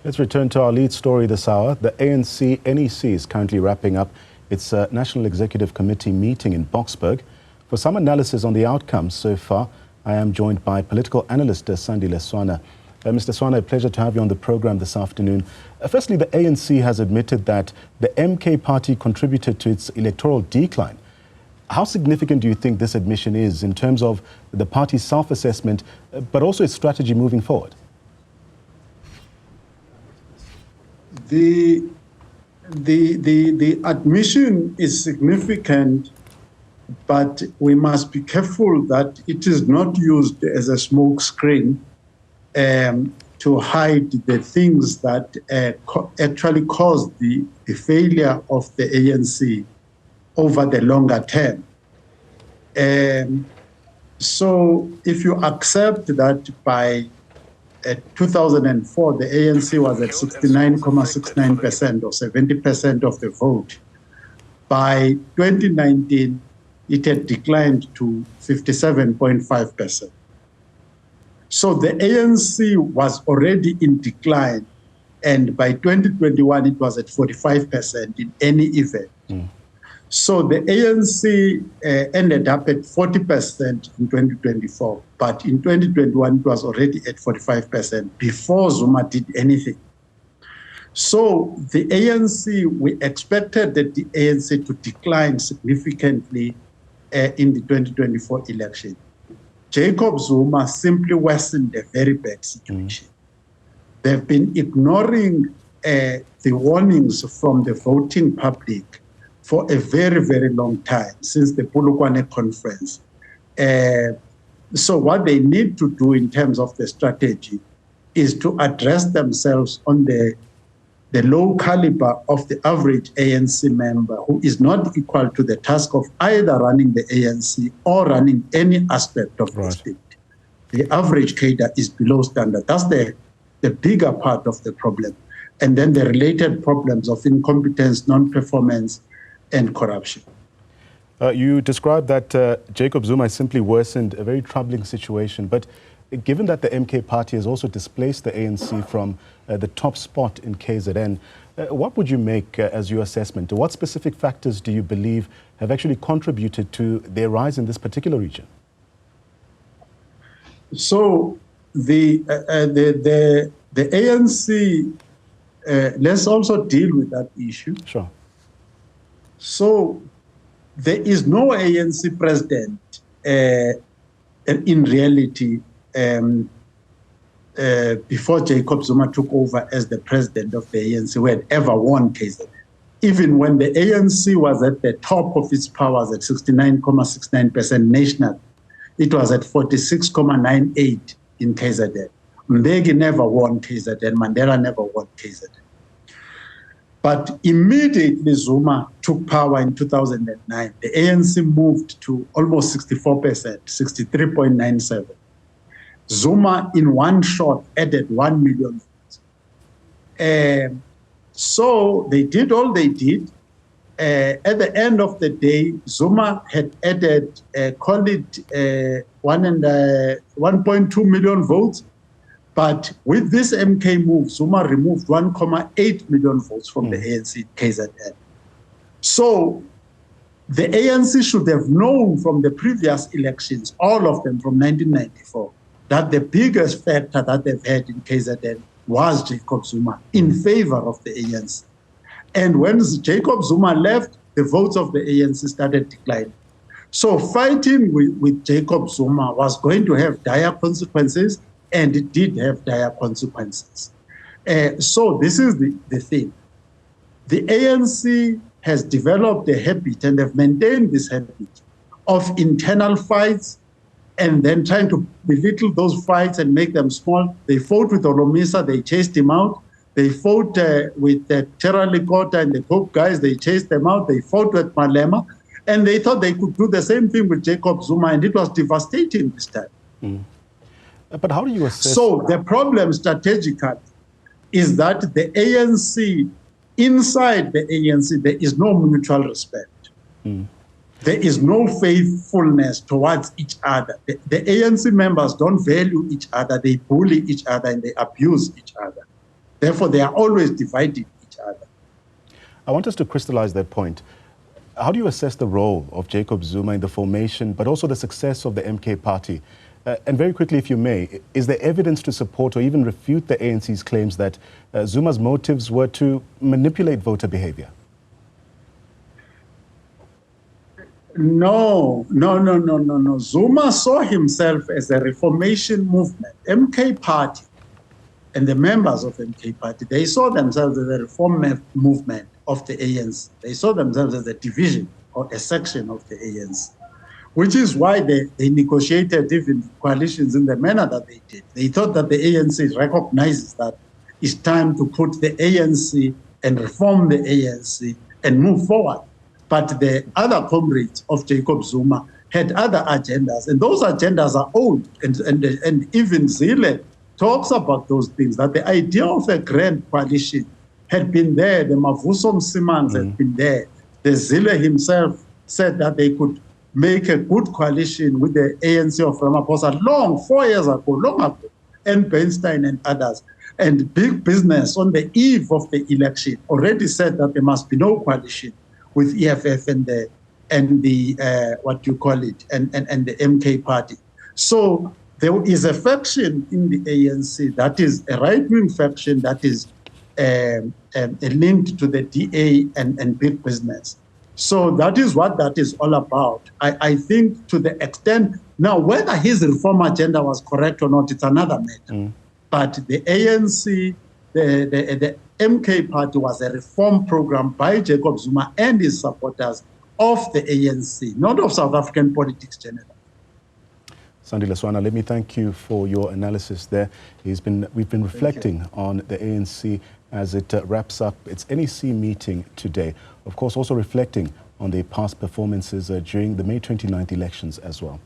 Let's return to our lead story this hour. The ANC NEC is currently wrapping up its National Executive Committee meeting in Boksburg. For some analysis on the outcomes so far, I am joined by political analyst Sandile Swana. Mr. Swana, a pleasure to have you on the program this afternoon. Firstly, the ANC has admitted that the MK party contributed to its electoral decline. How significant do you think this admission is in terms of the party's self-assessment, but also its strategy moving forward? The admission is significant, but we must be careful that it is not used as a smokescreen to hide the things that actually caused the failure of the ANC over the longer term. So if you accept that by 2004, the ANC was at 69.69% or 70% of the vote. By 2019, it had declined to 57.5%. So the ANC was already in decline, and by 2021, it was at 45% in any event. So the ANC ended up at 40% in 2024, but in 2021, it was already at 45% before Zuma did anything. So the ANC, we expected that the ANC to decline significantly in the 2024 election. Jacob Zuma simply worsened a very bad situation. They've been ignoring the warnings from the voting public for a very, very long time, since the Polokwane conference. So what they need to do in terms of the strategy is to address themselves on the low caliber of the average ANC member, who is not equal to the task of either running the ANC or running any aspect of the state. The average cadre is below standard. That's the bigger part of the problem. And then the related problems of incompetence, non-performance, and corruption. You described that Jacob Zuma has simply worsened a very troubling situation, but given that the MK party has also displaced the ANC from the top spot in KZN, what would you make as your assessment? What specific factors do you believe have actually contributed to their rise in this particular region? So the ANC, let's also deal with that issue. Sure. So there is no ANC president in reality before Jacob Zuma took over as the president of the ANC who had ever won KZN. Even when the ANC was at the top of its powers at 69.69% national, it was at 46.98% in KZN. Mbeki never won KZN, Mandela never won KZN. But immediately Zuma took power in 2009, the ANC moved to almost 64%, 63.97%. Zuma, in one shot, added 1 million votes. So they did all they did. At the end of the day, Zuma had added, call it 1.2 million votes. But with this MK move, Zuma removed 1.8 million votes from the ANC KZN. So the ANC should have known from the previous elections, all of them from 1994, that the biggest factor that they've had in KZN was Jacob Zuma in favor of the ANC. And when Jacob Zuma left, the votes of the ANC started declining. So fighting with Jacob Zuma was going to have dire consequences, and it did have dire consequences. So this is the thing. The ANC has developed a habit, and have maintained this habit, of internal fights and then trying to belittle those fights and make them small. They fought with Olomisa, they chased him out. They fought with Terra Likota and the Pope guys, they chased them out. They fought with Malema, and they thought they could do the same thing with Jacob Zuma, and it was devastating this time. But how do you assess? So the problem strategically is that the ANC, inside the ANC, there is no mutual respect. There is no faithfulness towards each other. The ANC members don't value each other. They bully each other and they abuse each other. Therefore, they are always dividing each other. I want us to crystallize that point. How do you assess the role of Jacob Zuma in the formation, but also the success of the MK party? And very quickly, if you may, is there evidence to support or even refute the ANC's claims that Zuma's motives were to manipulate voter behavior? No. Zuma saw himself as a reformation movement. MK party and the members of MK party, they saw themselves as a reform movement of the ANC. They saw themselves as a division or a section of the ANC, which is why they negotiated even coalitions in the manner that they did. They thought that the ANC recognizes that it's time to put the ANC and reform the ANC and move forward. But the other comrades of Jacob Zuma had other agendas, and those agendas are old. And even Zile talks about those things, that the idea of a grand coalition had been there. The Mavuso Msimans had been there. The Zile himself said that they could make a good coalition with the ANC of Ramaphosa 4 years ago, long ago, and Bernstein and others. And big business on the eve of the election already said that there must be no coalition with EFF and the what you call it, and the MK party. So there is a faction in the ANC that is a right-wing faction that is linked to the DA and big business. So that is what that is all about. I think to the extent, now whether his reform agenda was correct or not, it's another matter. But the ANC, the MK party was a reform program by Jacob Zuma and his supporters of the ANC, not of South African politics generally. Sandile Swana, let me thank you for your analysis there. We've been reflecting on the ANC as it wraps up its NEC meeting today. Of course, also reflecting on the past performances during the May 29th elections as well.